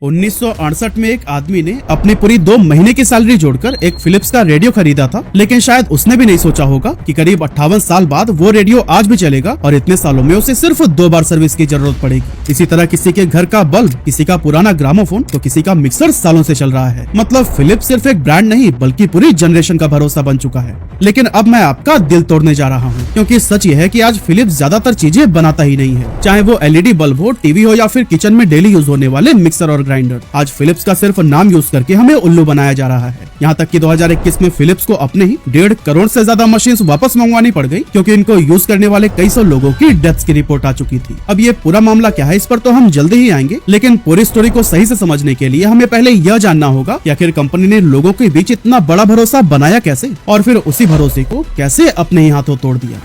1968 में एक आदमी ने अपनी पूरी 2 महीने की सैलरी जोड़कर एक फिलिप्स का रेडियो खरीदा था, लेकिन शायद उसने भी नहीं सोचा होगा कि करीब 58 साल बाद वो रेडियो आज भी चलेगा और इतने सालों में उसे सिर्फ 2 बार सर्विस की जरूरत पड़ेगी। इसी तरह किसी के घर का बल्ब, किसी का पुराना ग्रामोफोन तो किसी का मिक्सर सालों से चल रहा है। मतलब फिलिप्स सिर्फ एक ब्रांड नहीं बल्कि पूरी जनरेशन का भरोसा बन चुका है। लेकिन अब मैं आपका दिल तोड़ने जा रहा हूँ, क्योंकि सच ये है कि आज फिलिप्स ज्यादातर चीजें बनाता ही नहीं है, चाहे वो LED बल्ब हो, टीवी हो या फिर किचन में डेली यूज होने वाले मिक्सर और ग्राइंडर। आज फिलिप्स का सिर्फ नाम यूज करके हमें उल्लू बनाया जा रहा है। यहाँ तक कि 2021 में फिलिप्स को अपने ही 1.5 करोड़ से ज्यादा मशीन्स वापस मंगवानी पड़ गई, क्योंकि इनको यूज करने वाले कई सौ लोगों की डेथ्स की रिपोर्ट आ चुकी थी। अब ये पूरा मामला क्या है, इस पर तो हम जल्दी ही आएंगे, लेकिन पूरी स्टोरी को सही से समझने के लिए हमें पहले यह जानना होगा कि आखिर कंपनी ने लोगों के बीच इतना बड़ा भरोसा बनाया कैसे, और फिर उसी भरोसे को कैसे अपने ही हाथों तोड़ दिया।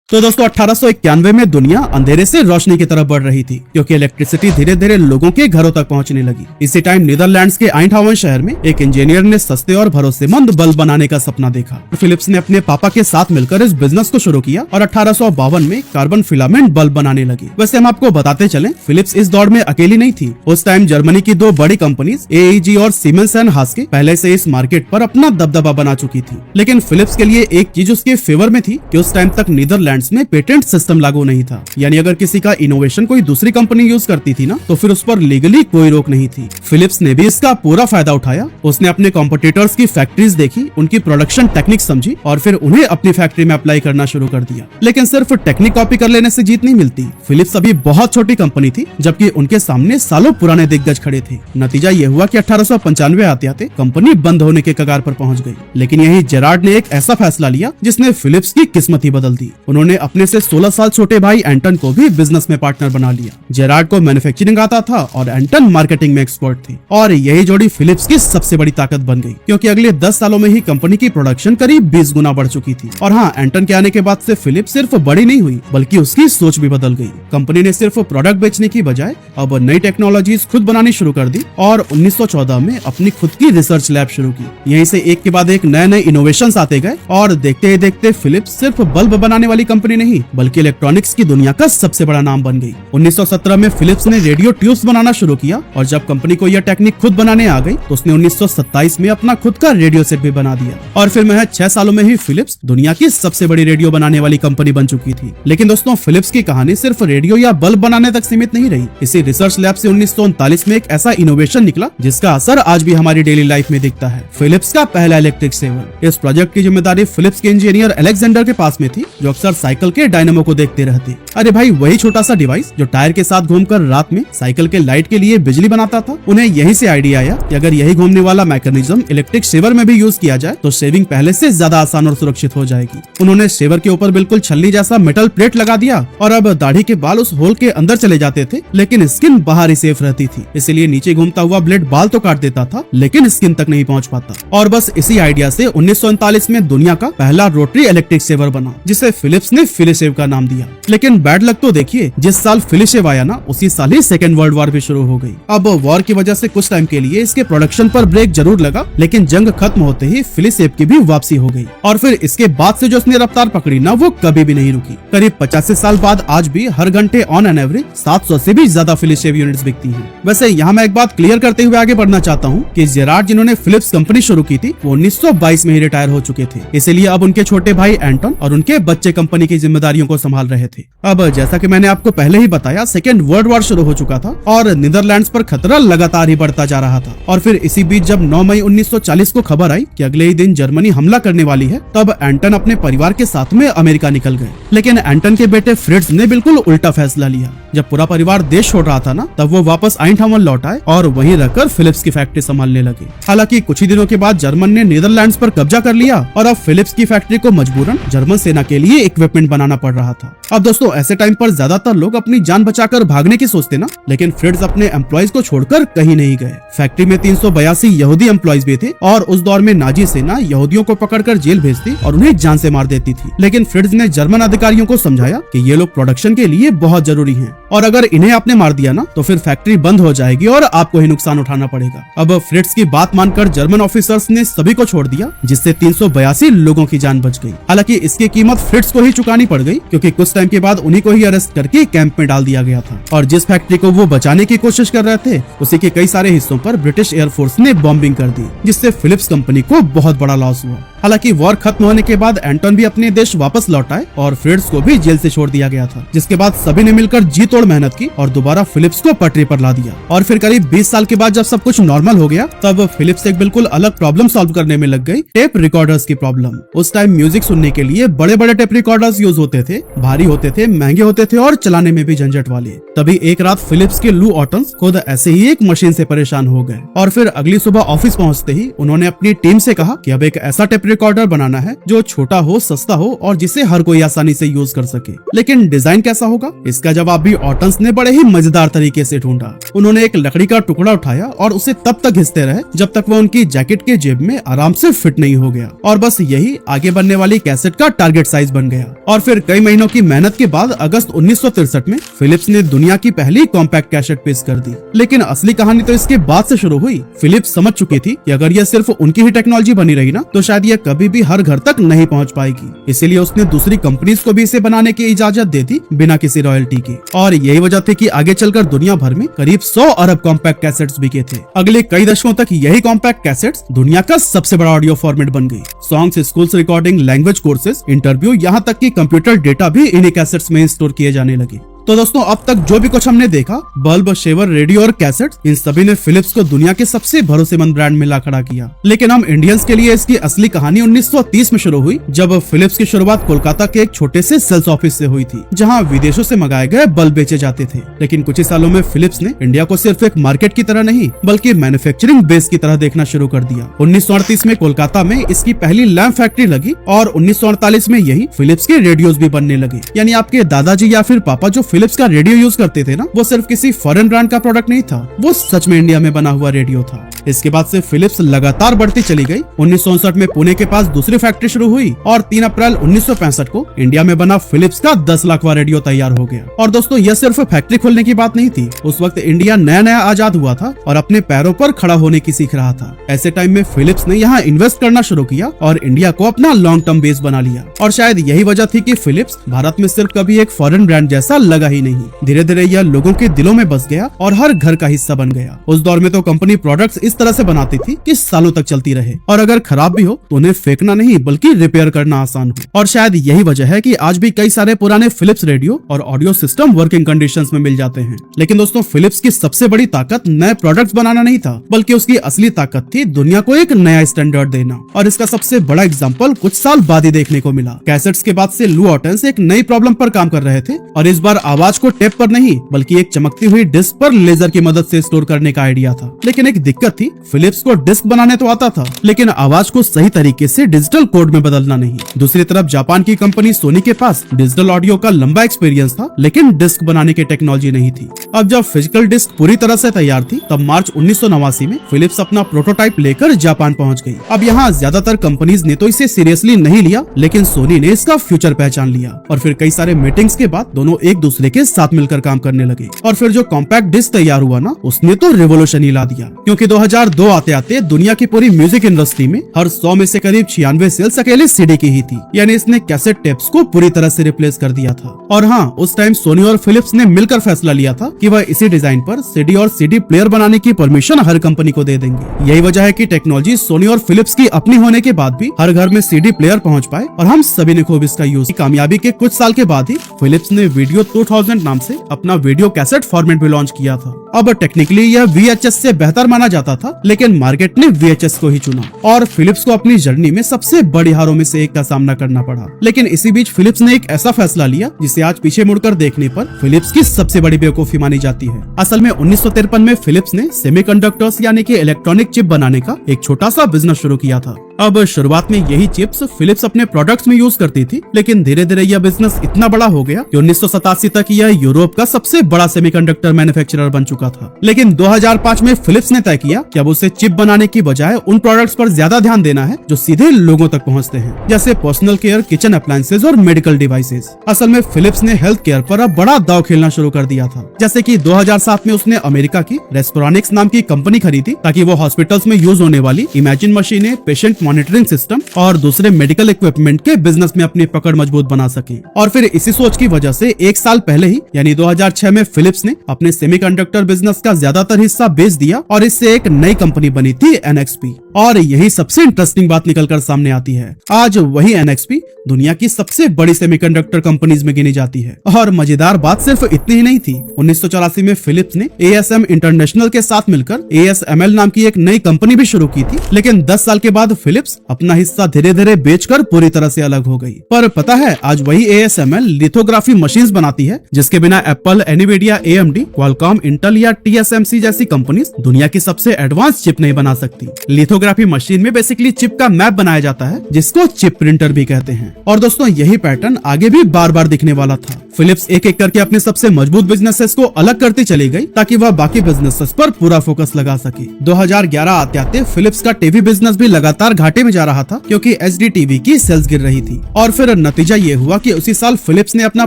तो दोस्तों 1891 में दुनिया अंधेरे से रोशनी की तरफ बढ़ रही थी, क्योंकि इलेक्ट्रिसिटी धीरे धीरे लोगों के घरों तक पहुंचने लगी। इसी टाइम नीदरलैंड्स के आइंडहोवन शहर में एक इंजीनियर ने सस्ते और भरोसेमंद बल्ब बनाने का सपना देखा। फिलिप्स ने अपने पापा के साथ मिलकर इस बिजनेस को शुरू किया और 1852 में कार्बन फिलामेंट बल्ब बनाने लगी। वैसे हम आपको बताते चलें, फिलिप्स इस दौड़ में अकेली नहीं थी। उस टाइम जर्मनी की 2 बड़ी कंपनीज AEG और सीमेंस एंड हास्के पहले से इस मार्केट पर अपना दबदबा बना चुकी थी। लेकिन फिलिप्स के लिए एक चीज उसके फेवर में थी कि उस टाइम तक नीदरलैंड में पेटेंट सिस्टम लागू नहीं था। यानी अगर किसी का इनोवेशन कोई दूसरी कंपनी यूज करती थी ना, तो फिर उस पर लीगली कोई रोक नहीं थी। फिलिप्स ने भी इसका पूरा फायदा उठाया। उसने अपने कॉम्पिटिटर्स की फैक्ट्रीज देखी, उनकी प्रोडक्शन टेक्निक समझी और फिर उन्हें अपनी फैक्ट्री में अप्लाई करना शुरू कर दिया। लेकिन सिर्फ टेक्निक कॉपी कर लेने से जीत नहीं मिलती। फिलिप्स अभी बहुत छोटी कंपनी थी, जबकि उनके सामने सालों पुराने दिग्गज खड़े थे। नतीजा ये हुआ कि 1895 आते कंपनी बंद होने के कगार पर पहुंच गई। लेकिन यही जेरार्ड ने एक ऐसा फैसला लिया जिसने फिलिप्स की किस्मत ही बदल दी। उन्होंने अपने से 16 साल छोटे भाई एंटन को भी बिजनेस में पार्टनर बना लिया। जेरार्ड को मैन्युफैक्चरिंग आता था और एंटन मार्केटिंग में एक्सपर्ट थे, और यही जोड़ी फिलिप्स की सबसे बड़ी ताकत बन गई, क्योंकि अगले 10 सालों में ही कंपनी की प्रोडक्शन करीब 20 गुना बढ़ चुकी थी। और हाँ, एंटन के आने के बाद से फिलिप्स सिर्फ बड़ी नहीं हुई, बल्कि उसकी सोच भी बदल गई। कंपनी ने सिर्फ प्रोडक्ट बेचने की बजाय अब नई टेक्नोलॉजीज खुद बनानी शुरू कर दी और 1914 में अपनी खुद की रिसर्च लैब शुरू की। यहीं से एक के बाद एक नए इनोवेशंस आते गए, और देखते ही देखते फिलिप्स सिर्फ बल्ब बनाने वाली कंपनी नहीं बल्कि इलेक्ट्रॉनिक्स की दुनिया का सबसे बड़ा नाम बन गई। 1917 में फिलिप्स ने रेडियो ट्यूब्स बनाना शुरू किया, और जब कंपनी को यह टेक्निक खुद बनाने आ गई तो उसने 1927 में अपना खुद का रेडियो सेट भी बना दिया। और फिर महज 6 सालों में ही फिलिप्स दुनिया की सबसे बड़ी रेडियो बनाने वाली कंपनी बन चुकी थी। लेकिन दोस्तों, फिलिप्स की कहानी सिर्फ रेडियो या बल्ब बनाने तक सीमित नहीं रही। इसी रिसर्च लैब से 1939 में एक ऐसा इनोवेशन निकला जिसका असर आज भी हमारी डेली लाइफ में दिखता है। फिलिप्स का पहला इलेक्ट्रिक सेवर। इस प्रोजेक्ट की जिम्मेदारी फिलिप्स के इंजीनियर अलेक्जेंडर के पास में थी, जो अक्सर साइकिल के डायनेमो को देखते रहते। अरे भाई, वही छोटा सा डिवाइस जो टायर के साथ घूमकर रात में साइकिल के लाइट के लिए बिजली बनाता था। उन्हें यहीं से आइडिया आया कि अगर यही घूमने वाला मैकेनिज्म इलेक्ट्रिक शेवर में भी यूज किया जाए तो शेविंग पहले से ज्यादा आसान और सुरक्षित हो जाएगी। उन्होंने शेवर के ऊपर बिल्कुल छल्ली जैसा मेटल प्लेट लगा दिया, और अब दाढ़ी के बाल उस होल के अंदर चले जाते थे, लेकिन स्किन बाहर ही सेफ रहती थी। इसलिए नीचे घूमता हुआ ब्लेड बाल तो काट देता था, लेकिन स्किन तक नहीं पहुंच पाता। और बस इसी आइडिया से 1939 में दुनिया का पहला रोटरी इलेक्ट्रिक शेवर बना, जिसे फिलिप्स ने फिलिशेव का नाम दिया। लेकिन बैड लक तो देखिए, जिस साल फिलिशेव आया ना, उसी साल ही सेकेंड वर्ल्ड वॉर भी शुरू हो गई। अब वॉर की वजह से कुछ टाइम के लिए इसके प्रोडक्शन पर ब्रेक जरूर लगा, लेकिन जंग खत्म होते ही फिलिशेव की भी वापसी हो गई। और फिर इसके बाद से जो उसने रफ्तार पकड़ी ना, वो कभी भी नहीं रुकी। करीब 85 साल बाद आज भी हर घंटे ऑन एन एवरेज 700 से भी ज्यादा फिलिशेव यूनिट्स बिकती हैं। वैसे यहाँ मैं एक बात क्लियर करते हुए आगे बढ़ना चाहता हूँ कि जेरार्ड, जिन्होंने फिलिप्स कंपनी शुरू की थी, वो 1922 में ही रिटायर हो चुके थे। इसीलिए अब उनके छोटे भाई एंटन और उनके बच्चे कंपनी की जिम्मेदारियों को संभाल रहे थे। अब जैसा कि मैंने आपको पहले ही बताया, सेकेंड वर्ल्ड वॉर शुरू हो चुका था और नीदरलैंड्स पर खतरा लगातार ही बढ़ता जा रहा था। और फिर इसी बीच जब 9 मई 1940 को खबर आई कि अगले ही दिन जर्मनी हमला करने वाली है, तब एंटन अपने परिवार के साथ में अमेरिका निकल गए। लेकिन एंटन के बेटे फ्रिट्ज ने बिल्कुल उल्टा फैसला लिया। जब पूरा परिवार देश छोड़ रहा था ना, तब वो वापस आइंडहोवन लौट आए और वहीं रहकर फिलिप्स की फैक्ट्री संभालने लगे। हालांकि कुछ ही दिनों के बाद जर्मन ने नीदरलैंड्स पर कब्जा कर लिया, और अब फिलिप्स की फैक्ट्री को मजबूरन जर्मन सेना के लिए इक्विपमेंट बनाना पड़ रहा था। अब दोस्तों, ऐसे टाइम पर ज्यादातर लोग अपनी जान बचाकर भागने की सोचते ना, लेकिन फ्रिट्ज अपने एम्प्लॉइज को छोड़कर कहीं नहीं गए। फैक्ट्री में 382 यहूदी एम्प्लॉइज भी थे, और उस दौर में नाजी सेना यहूदियों को पकड़कर जेल भेजती और उन्हें जान से मार देती थी। लेकिन फ्रिट्ज ने जर्मन अधिकारियों को समझाया कि ये लोग प्रोडक्शन के लिए बहुत जरूरी हैं, और अगर इन्हें आपने मार दिया ना, तो फिर फैक्ट्री बंद हो जाएगी और आपको ही नुकसान उठाना पड़ेगा। अब फ्रिट्ज की बात मानकर जर्मन ऑफिसर्स ने सभी को छोड़ दिया, जिससे 382 लोगों की जान बच गई। हालांकि इसकी कीमत फ्रिट्ज को ही चुकानी पड़ गई, क्योंकि कुछ टाइम के बाद उन्हीं को ही अरेस्ट करके कैंप में डाल दिया गया था और जिस फैक्ट्री को वो बचाने की कोशिश कर रहे थे उसी के कई सारे हिस्सों पर ब्रिटिश एयरफोर्स ने बॉम्बिंग कर दी, जिससे फिलिप्स कंपनी को बहुत बड़ा लॉस हुआ। हालांकि वॉर खत्म होने के बाद एंटन भी अपने देश वापस लौट आए और फ्रिट्ज को भी जेल से छोड़ दिया गया था, जिसके बाद सभी ने मिलकर जी तोड़ मेहनत की और दोबारा फिलिप्स को पटरी पर ला दिया। और फिर करीब 20 साल के बाद जब सब कुछ नॉर्मल हो गया तब फिलिप्स एक बिल्कुल अलग प्रॉब्लम सॉल्व करने में लग गई, टेप रिकॉर्डर्स की प्रॉब्लम। उस टाइम म्यूजिक सुनने के लिए बड़े बड़े टेप रिकॉर्डर्स यूज होते थे, भारी होते थे, महंगे होते थे और चलाने में भी झंझट वाले। तभी एक रात फिलिप्स के लू ऑटन्स खुद ऐसे ही एक मशीन से परेशान हो गए और फिर अगली सुबह ऑफिस पहुंचते ही उन्होंने अपनी टीम से कहा कि अब एक ऐसा टेप रिकॉर्डर बनाना है जो छोटा हो, सस्ता हो और जिसे हर कोई आसानी से यूज कर सके। लेकिन डिजाइन कैसा होगा, इसका जवाब भी ऑटन्स ने बड़े ही मजेदार तरीके से ढूंढा। उन्होंने एक लकड़ी का टुकड़ा उठाया और उसे तब तक घिसते रहे जब तक वो उनकी जैकेट के जेब में आराम से फिट नहीं हो गया और बस यही आगे बनने वाली कैसेट का टारगेट साइज बन गया। और फिर कई महीनों की मेहनत के बाद अगस्त 1963 में फिलिप्स ने दुनिया की पहली कॉम्पैक्ट कैसेट पेश कर दी। लेकिन असली कहानी तो इसके बाद से शुरू हुई। फिलिप्स समझ चुकी थी कि अगर यह सिर्फ उनकी ही टेक्नोलॉजी बनी रही ना तो शायद यह कभी भी हर घर तक नहीं पहुंच पाएगी। इसीलिए उसने दूसरी कंपनीज को भी इसे बनाने की इजाजत दे दी बिना किसी रॉयल्टी के। और यही वजह थी कि आगे चलकर दुनिया भर में करीब 100 अरब कॉम्पैक्ट कैसेट्स बिके थे। अगले कई दशकों तक यही कॉम्पैक्ट कैसेट्स दुनिया का सबसे बड़ा ऑडियो फॉर्मेट बन गई। Songs, schools recording, language courses, interview, यहाँ तक कि कंप्यूटर डेटा भी इन्हीं कैसेट्स में स्टोर किए जाने लगे। तो दोस्तों अब तक जो भी कुछ हमने देखा, बल्ब, शेवर, रेडियो और कैसेट, इन सभी ने फिलिप्स को दुनिया के सबसे भरोसेमंद ब्रांड में ला खड़ा किया। लेकिन हम इंडियंस के लिए इसकी असली कहानी 1930 में शुरू हुई, जब फिलिप्स की शुरुआत कोलकाता के एक छोटे से सेल्स ऑफिस से हुई थी, जहां विदेशों से मंगाए गए बल्ब बेचे जाते थे। लेकिन कुछ ही सालों में फिलिप्स ने इंडिया को सिर्फ एक मार्केट की तरह नहीं बल्कि मैन्युफैक्चरिंग बेस की तरह देखना शुरू कर दिया। 1938 में कोलकाता में इसकी पहली लैंप फैक्ट्री लगी और 1948 में यही फिलिप्स के रेडियोज भी बनने लगे। यानी आपके दादाजी या फिर पापा जो फिलिप्स का रेडियो यूज करते थे ना, वो सिर्फ किसी फॉरेन ब्रांड का प्रोडक्ट नहीं था, वो सच में इंडिया में बना हुआ रेडियो था। इसके बाद से फिलिप्स लगातार बढ़ती चली गई। 1959 में पुणे के पास दूसरी फैक्ट्री शुरू हुई और 3 अप्रैल 1965 को इंडिया में बना फिलिप्स का 10 लाखवां रेडियो तैयार हो गया। और दोस्तों यह सिर्फ फैक्ट्री खोलने की बात नहीं थी, उस वक्त इंडिया नया आजाद हुआ था और अपने पैरों पर खड़ा होने की सीख रहा था। ऐसे टाइम में फिलिप्स ने यहाँ इन्वेस्ट करना शुरू किया और इंडिया को अपना लॉन्ग टर्म बेस बना लिया। और शायद यही वजह थी कि फिलिप्स भारत में सिर्फ कभी एक फॉरेन ब्रांड जैसा लगा ही नहीं, धीरे धीरे यह लोगों के दिलों में बस गया और हर घर का हिस्सा बन गया। उस दौर में तो कंपनी प्रोडक्ट्स इस तरह से बनाती थी कि सालों तक चलती रहे और अगर खराब भी हो तो उन्हें फेंकना नहीं बल्कि रिपेयर करना आसान हो। और शायद यही वजह है कि आज भी कई सारे पुराने फिलिप्स रेडियो और ऑडियो सिस्टम वर्किंग कंडीशंस में मिल जाते हैं। लेकिन दोस्तों फिलिप्स की सबसे बड़ी ताकत नए प्रोडक्ट्स बनाना नहीं था, बल्कि उसकी असली ताकत थी दुनिया को एक नया स्टैंडर्ड देना। और इसका सबसे बड़ा एग्जाम्पल कुछ साल बाद ही देखने को मिला। कैसेट्स के बाद से लू ऑटन्स एक नई प्रॉब्लम पर काम कर रहे थे और इस बार आवाज को टेप पर नहीं बल्कि एक चमकती हुई डिस्क पर लेजर की मदद से स्टोर करने का आइडिया था। लेकिन एक दिक्कत थी, फिलिप्स को डिस्क बनाने तो आता था लेकिन आवाज को सही तरीके से डिजिटल कोड में बदलना नहीं। दूसरी तरफ जापान की कंपनी सोनी के पास डिजिटल ऑडियो का लंबा एक्सपीरियंस था लेकिन डिस्क बनाने की टेक्नोलॉजी नहीं थी। अब जब फिजिकल डिस्क पूरी तरह से तैयार थी तब मार्च 1989 में फिलिप्स अपना प्रोटोटाइप लेकर जापान पहुंच गई। अब यहाँ ज्यादातर कंपनीज ने तो इसे सीरियसली नहीं लिया लेकिन सोनी ने इसका फ्यूचर पहचान लिया और फिर कई सारे मीटिंग्स के बाद दोनों एक दूसरे के साथ मिलकर काम करने लगे। और फिर जो कॉम्पैक्ट डिस्क तैयार हुआ ना, उसने तो रिवोल्यूशन ही ला दिया, क्योंकि 2002 आते आते दुनिया की पूरी म्यूजिक इंडस्ट्री में हर 100 में से करीब 96 सेल्स अकेले सीडी की ही थी। यानी इसने कैसेट टेप्स को पूरी तरह से रिप्लेस कर दिया था। और हाँ, उस टाइम सोनी और फिलिप्स ने मिलकर फैसला लिया था कि वह इसी डिजाइन पर सीडी और सीडी प्लेयर बनाने की परमिशन हर कंपनी को दे देंगे। यही वजह है कि टेक्नोलॉजी सोनी और फिलिप्स की अपनी होने के बाद भी हर घर में सीडी प्लेयर पहुंच पाए और हम सभी ने खूब इसका यूज। कामयाबी के कुछ साल के बाद ही फिलिप्स ने वीडियो 2000 नाम से अपना वीडियो कैसेट फॉर्मेट भी लॉन्च किया था। अब टेक्निकली यह VHS से बेहतर माना जाता था लेकिन मार्केट ने VHS को ही चुना और फिलिप्स को अपनी जर्नी में सबसे बड़ी हारों में से एक का सामना करना पड़ा। लेकिन इसी बीच फिलिप्स ने एक ऐसा फैसला लिया जिसे आज पीछे मुड़कर देखने पर फिलिप्स की सबसे बड़ी बेवकूफी मानी जाती है। असल में 1953 में फिलिप्स ने सेमीकंडक्टर्स यानी कि इलेक्ट्रॉनिक चिप बनाने का एक छोटा सा बिजनेस शुरू किया था। अब शुरुआत में यही चिप्स फिलिप्स अपने प्रोडक्ट्स में यूज करती थी लेकिन धीरे धीरे यह बिजनेस इतना बड़ा हो गया कि 1987 तक यह यूरोप का सबसे बड़ा सेमीकंडक्टर मैन्युफैक्चरर बन चुका था। लेकिन 2005 में फिलिप्स ने तय किया कि अब उसे चिप बनाने की बजाय उन प्रोडक्ट्स पर ज्यादा ध्यान देना है जो सीधे लोगों तक पहुंचते हैं, जैसे पर्सनल केयर, किचन अप्लायंसेज और मेडिकल डिवाइसेज। असल में फिलिप्स ने हेल्थ केयर पर अब बड़ा दांव खेलना शुरू कर दिया था। जैसे कि 2007 में उसने अमेरिका की रेस्पिरोनिक्स नाम की कंपनी खरीदी ताकि वो हॉस्पिटल्स में यूज होने वाली इमेजिन मशीनें, पेशेंट रिमोट मॉनिटरिंग सिस्टम और दूसरे मेडिकल इक्विपमेंट के बिजनेस में अपनी पकड़ मजबूत बना सके। और फिर इसी सोच की वजह से एक साल पहले ही यानी 2006 में फिलिप्स ने अपने सेमीकंडक्टर बिजनेस का ज्यादातर हिस्सा बेच दिया और इससे एक नई कंपनी बनी थी NXP। और यही सबसे इंटरेस्टिंग बात निकलकर सामने आती है, आज वही NXP दुनिया की सबसे बड़ी सेमीकंडक्टर कंपनीज में गिनी जाती है। और मजेदार बात सिर्फ इतनी ही नहीं थी, 1984 में फिलिप्स ने ASM इंटरनेशनल के साथ मिलकर ASML नाम की एक नई कंपनी भी शुरू की थी। लेकिन 10 साल के बाद फिलिप्स अपना हिस्सा धीरे धीरे बेचकर पूरी तरह से अलग हो गई। पर पता है, आज वही ASML लिथोग्राफी मशीन्स बनाती है जिसके बिना Apple, Nvidia, AMD, Qualcomm, Intel या TSMC जैसी कंपनीज दुनिया की सबसे एडवांस चिप नहीं बना सकती। लिथोग्राफी मशीन में बेसिकली चिप का मैप बनाया जाता है जिसको चिप प्रिंटर भी कहते हैं। और दोस्तों, यही पैटर्न आगे भी बार बार दिखने वाला था। फिलिप्स एक एक करके अपने सबसे मजबूत बिजनेसेस को अलग करती चली गई ताकि वह बाकी बिजनेसेस पर पूरा फोकस लगा सके। 2011 आते आते फिलिप्स का टीवी बिजनेस भी लगातार घाटे में जा रहा था क्योंकि HD टीवी की सेल्स गिर रही थी। और फिर नतीजा ये हुआ कि उसी साल फिलिप्स ने अपना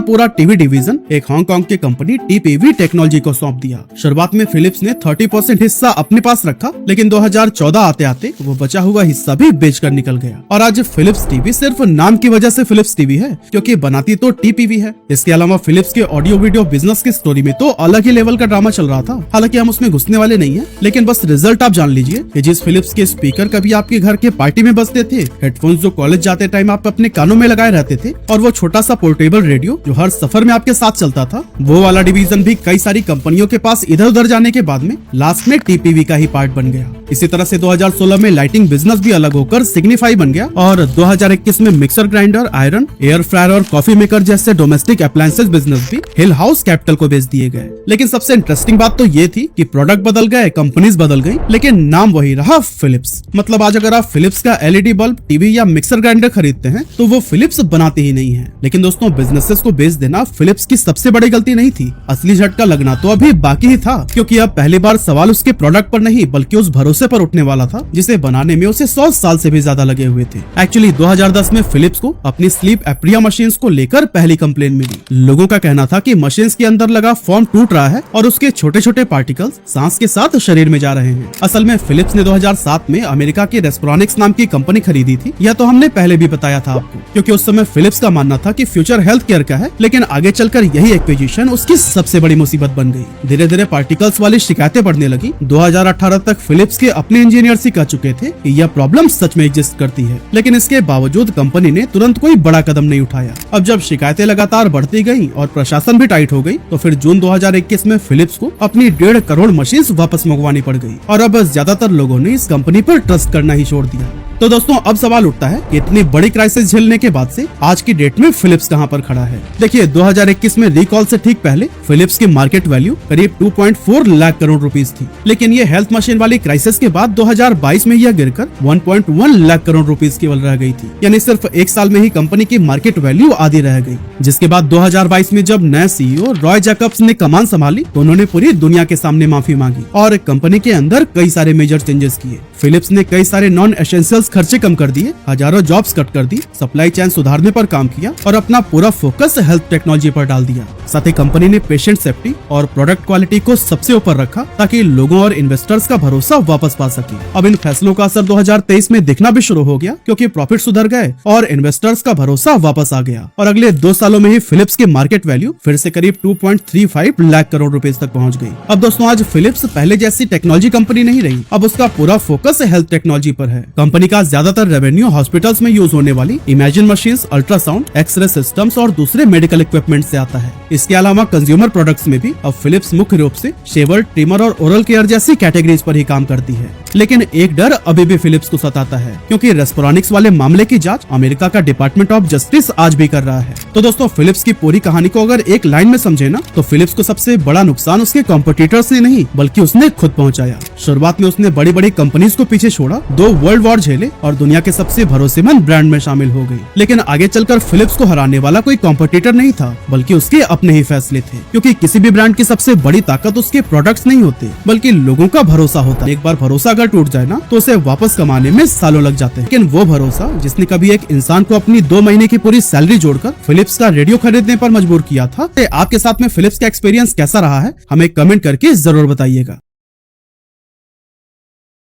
पूरा टीवी डिवीजन एक हांगकांग की कंपनी TPV टेक्नोलॉजी को सौंप दिया। शुरुआत में फिलिप्स ने 30% हिस्सा अपने पास रखा, लेकिन 2014 आते आते वो बचा हुआ हिस्सा भी बेचकर निकल गया। और आज फिलिप्स टीवी सिर्फ नाम की वजह से फिलिप्स टीवी है, क्योंकि बनाती तो TPV है। इसके अलावा फिलिप्स के ऑडियो वीडियो बिजनेस की स्टोरी में तो अलग ही लेवल का ड्रामा चल रहा था। हालांकि हम उसमें घुसने वाले नहीं हैं, लेकिन बस रिजल्ट आप जान लीजिए कि जिस फिलिप्स के स्पीकर कभी आपके घर के पार्टी में बजते थे, हेडफोन्स जो कॉलेज जाते टाइम आप अपने कानों में लगाए रहते थे, और वो छोटा सा पोर्टेबल रेडियो जो हर सफर में आपके साथ चलता था, वो वाला डिवीजन भी कई सारी कंपनियों के पास इधर उधर जाने के बाद में लास्ट में TPV का ही पार्ट बन गया। इसी तरह से 2016 में लाइटिंग बिजनेस भी अलग होकर सिग्निफाई बन गया और 2021 में mixer grinder, iron, air fryer और कॉफी मेकर जैसे डोमेस्टिक अप्लायंसेस बिजनेस भी हिल हाउस कैपिटल को बेच दिए गए। लेकिन सबसे इंटरेस्टिंग बात तो ये थी कि प्रोडक्ट बदल गए, कंपनीज बदल गई, लेकिन नाम वही रहा, फिलिप्स। मतलब आज अगर आप फिलिप्स का LED बल्ब, टीवी या मिक्सर ग्राइंडर खरीदते हैं तो वो फिलिप्स बनाते ही नहीं है। लेकिन दोस्तों, बिजनेसेस को बेच देना फिलिप्स की सबसे बड़ी गलती नहीं थी। असली झटका लगना तो अभी बाकी ही था, क्योंकि अब पहली बार सवाल उसके प्रोडक्ट पर नहीं बल्कि उस भरोसे पर उठने वाला था जिसे बनाने में उसे 100 साल से भी ज्यादा लगे हुए थे। एक्चुअली 2010 में फिलिप्स को अपनी स्लीप एप्रिया मशीन्स को लेकर पहली कंप्लेन मिली। लोगों का कहना था कि मशीन्स के अंदर लगा फोम टूट रहा है और उसके छोटे छोटे पार्टिकल्स सांस के साथ शरीर में जा रहे हैं। असल में फिलिप्स ने 2007 में अमेरिका की रेस्प्रोनिक्स नाम की कंपनी खरीदी थी। यह तो हमने पहले भी बताया था आपको, क्योंकि उस समय फिलिप्स का मानना था कि फ्यूचर हेल्थ केयर का है, लेकिन आगे चलकर यही एक्विजिशन उसकी सबसे बड़ी मुसीबत बन गई। धीरे धीरे पार्टिकल्स वाली शिकायतें बढ़ने लगी। 2018 तक फिलिप्स के अपने इंजीनियर्स ही कह चुके थे कि यह प्रॉब्लम सच में एग्जिस्ट करती है, लेकिन इसके बावजूद कंपनी ने तुरंत कोई बड़ा कदम नहीं उठाया। अब जब शिकायतें लगातार बढ़ती गई और प्रशासन भी टाइट हो गई, तो फिर जून 2021 में फिलिप्स को अपनी 1.5 करोड़ मशीन्स वापस मंगवानी पड़ गई और अब ज्यादातर लोगों ने इस कंपनी पर ट्रस्ट करना ही छोड़ दिया। तो दोस्तों, अब सवाल उठता है कि इतनी बड़ी क्राइसिस झेलने के बाद से आज की डेट में फिलिप्स कहां पर खड़ा है। देखिए, 2021 में रिकॉल से ठीक पहले फिलिप्स की मार्केट वैल्यू करीब 2.4 लाख करोड़ रुपीस थी, लेकिन ये हेल्थ मशीन वाली क्राइसिस के बाद 2022 में यह गिरकर 1.1 लाख करोड़ रुपीस केवल रह गई थी। यानी सिर्फ एक साल में ही कंपनी की मार्केट वैल्यू आधी रह गई। जिसके बाद 2022 में जब नए CEO रॉय जैकब्स ने कमान संभाली तो उन्होंने पूरी दुनिया के सामने माफी मांगी और कंपनी के अंदर कई सारे मेजर चेंजेस किए। फिलिप्स ने कई सारे नॉन एसेंशियल्स खर्चे कम कर दिए, हजारों जॉब्स कट कर दी, सप्लाई चेन सुधारने पर काम किया और अपना पूरा फोकस हेल्थ टेक्नोलॉजी पर डाल दिया। साथ ही कंपनी ने पेशेंट सेफ्टी और प्रोडक्ट क्वालिटी को सबसे ऊपर रखा ताकि लोगों और इन्वेस्टर्स का भरोसा वापस पा सके। अब इन फैसलों का असर 2023 में दिखना भी शुरू हो गया, क्योंकि प्रॉफिट सुधर गए और इन्वेस्टर्स का भरोसा वापस आ गया और अगले 2 सालों में ही फिलिप्स की मार्केट वैल्यू फिर से करीब 2.35 लाख करोड़ रुपए तक पहुंच गई। अब दोस्तों, आज फिलिप्स पहले जैसी टेक्नोलॉजी कंपनी नहीं रही, अब उसका पूरा फोकस हेल्थ टेक्नोलॉजी पर है। कंपनी का ज्यादातर रेवेन्यू हॉस्पिटल्स में यूज होने वाली imaging machines, ultrasound, xray systems और दूसरे मेडिकल इक्विपमेंट से आता है। इसके अलावा कंज्यूमर प्रोडक्ट्स में भी अब फिलिप्स मुख्य रूप से शेवर, ट्रिमर और ओरल केयर जैसी कैटेगरीज पर ही काम करती है। लेकिन एक डर अभी भी फिलिप्स को सताता है, क्योंकि रेस्प्रोनिक्स वाले मामले की जांच अमेरिका का डिपार्टमेंट ऑफ जस्टिस आज भी कर रहा है। तो दोस्तों, फिलिप्स की पूरी कहानी को अगर एक लाइन में समझे ना, तो फिलिप्स को सबसे बड़ा नुकसान उसके कॉम्पिटिटर्स ने नहीं बल्कि उसने खुद पहुंचाया। शुरुआत में उसने बड़ी बड़ी कंपनीज को पीछे छोड़ा, 2 वर्ल्ड वॉर झेले और दुनिया के सबसे भरोसेमंद ब्रांड में शामिल हो गई। लेकिन आगे चलकर फिलिप्स को हराने वाला कोई कॉम्पिटिटर नहीं था, बल्कि उसके अपने ही फैसले थे। क्योंकि किसी भी ब्रांड की सबसे बड़ी ताकत उसके प्रोडक्ट्स नहीं होते, बल्कि लोगों का भरोसा होता है। एक बार भरोसा अगर टूट जाए ना, तो उसे वापस कमाने में सालों लग जाते हैं। लेकिन वो भरोसा जिसने कभी एक इंसान को अपनी 2 महीने की पूरी सैलरी जोड़कर फिलिप्स का रेडियो खरीदने पर मजबूर किया था, आपके साथ में फिलिप्स का एक्सपीरियंस कैसा रहा है, हमें कमेंट करके जरूर बताइएगा।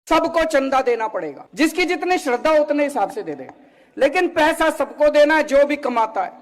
सबको चंदा देना पड़ेगा, जिसकी जितनी श्रद्धा उतने हिसाब से दे दे, लेकिन पैसा सबको देना है जो भी कमाता है।